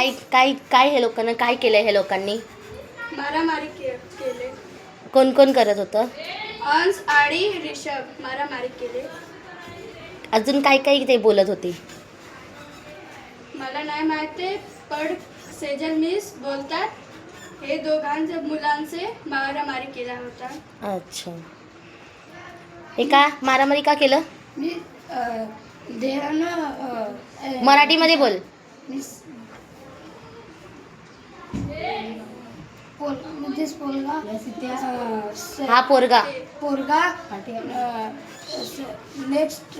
काय काय काय हे लोकांना काय केलं हे लोकांनी? मारामारी केले. कोण कोण करत होतं? अंश आणि ऋषभ मारामारी केले. अजून काय काय ते बोलत होते? मला नाही माहिती, पण सेजल मिस बोलतात हे दोघांच्या मुलांचे मारामारी केला होता. अच्छा, हे का मारामारी का केलं? मी मराठीमध्ये बोल. हा पोरगा नेक्स्ट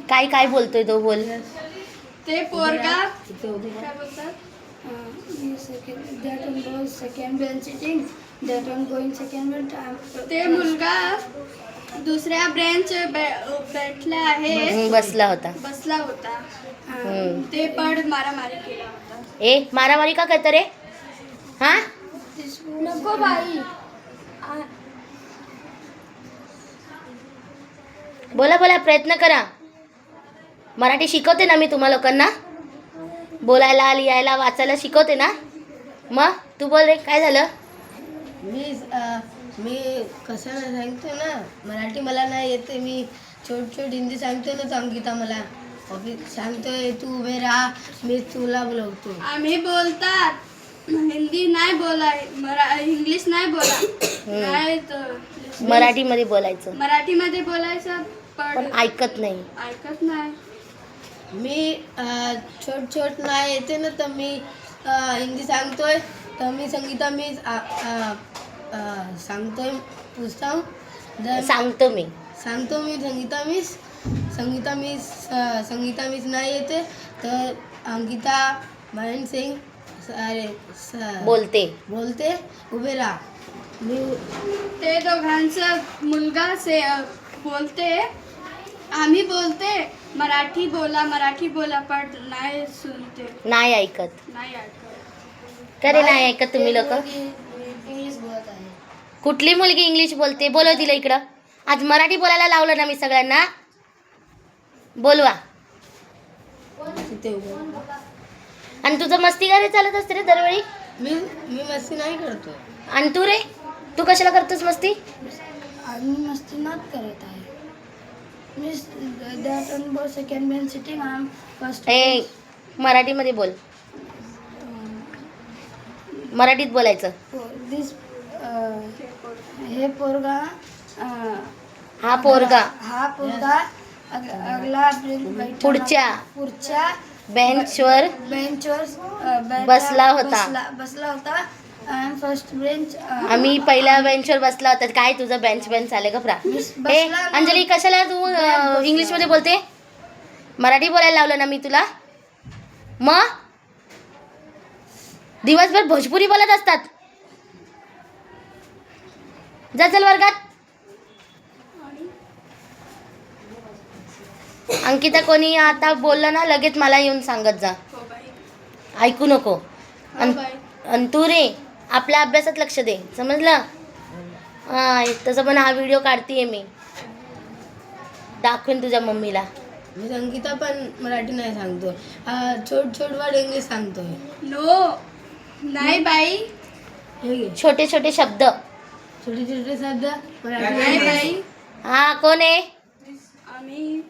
काय काय बोलतोय तो? बोल. ते पोरगा काय बोलतात? Second bench sitting that one going second bench. ते मुलगा दुसऱ्या बेंच बैठला आहे, बसला होता. ते पण मारामारी केला होता. ए मारामारी का करत रे? हा नको बाई. बोला बोला, प्रयत्न करा. मराठी शिकवते ना मी तुम्हा लोकांना, बोलायला लिहायला वाचायला शिकवते ना. मग तू बोल रे, काय झालं? मी कसं सांगतो ना, मराठी मला नाही येते. मी छोट हिंदी सांगतो ना. तो अंकिता मला ऑफिस सांगतोय तू उभे राहा, मी तुला बोलवतो. आम्ही बोलतात हिंदी नाही बोलाय, इंग्लिश नाही बोला, नाही तर मराठीमध्ये बोलायचं. मराठीमध्ये बोलायचं, पण ऐकत नाही. मी छोट नाही येते ना, तर मी हिंदी सांगतोय. तर मी संगीता मी सांगतोय सांगतो मी संगीता मिस नाही येते, तर अंकिता महेंद्र सिंग बोलते उभे राहा. मी ते दोघांचं मुलगा से बोलते, आम्ही बोलते मराठी बोला, पण नाही सुनते, नाही ऐकत. का रे नाही ऐकत तुम्ही लोक? इंग्लिश बोलत आहे. कुठली मुलगी इंग्लिश बोलते? बोलव तिला इकडं. आज मराठी बोलायला लावलं ना मी सगळ्यांना. बोलवा. आणि तुझं मस्ती काय चालत असते रे दरवेळी? मी मस्ती नाही करतो. आणि तू रे, तू कशाला करतोस मस्ती? मी मस्ती नाही करत आहे. Miss that one boy second bench sitting I am first. ए मराठीमध्ये बोल. मराठीत बोलायचं. दिस हे पोरगा हा पोरगा अगला पुढच्या बेंचवर बसला होता. I am first bench. आम्ही पहिल्या बेंचवर बसला होता. काय तुझं बेंच आले का फ्रा? ए अंजली, कशाला तू इंग्लिशमध्ये बोलते? मराठी बोलायला लावलं ना मी तुला. मग दिवसभर भोजपुरी बोलत असतात. जा चल वर्गात. अंकिता, कोणी आता बोललं ना लगेच मला येऊन सांगत जा. ऐकू नको. आणि तू रे आपल्या अभ्यासात लक्ष दे, समजलं? हा, तसं पण हा व्हिडिओ काढतीये मी, दाखवेन तुझ्या मम्मीला. मी संगीता पण मराठी नाही सांगतो. छोट वर्ड इंग्लिश सांगतोय. नो नाही बाई, छोटे शब्द. छोटे शब्द मराठी नाही बाई. हा कोण आहे? आम्ही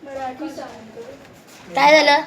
मराठी सांगतो. काय झालं?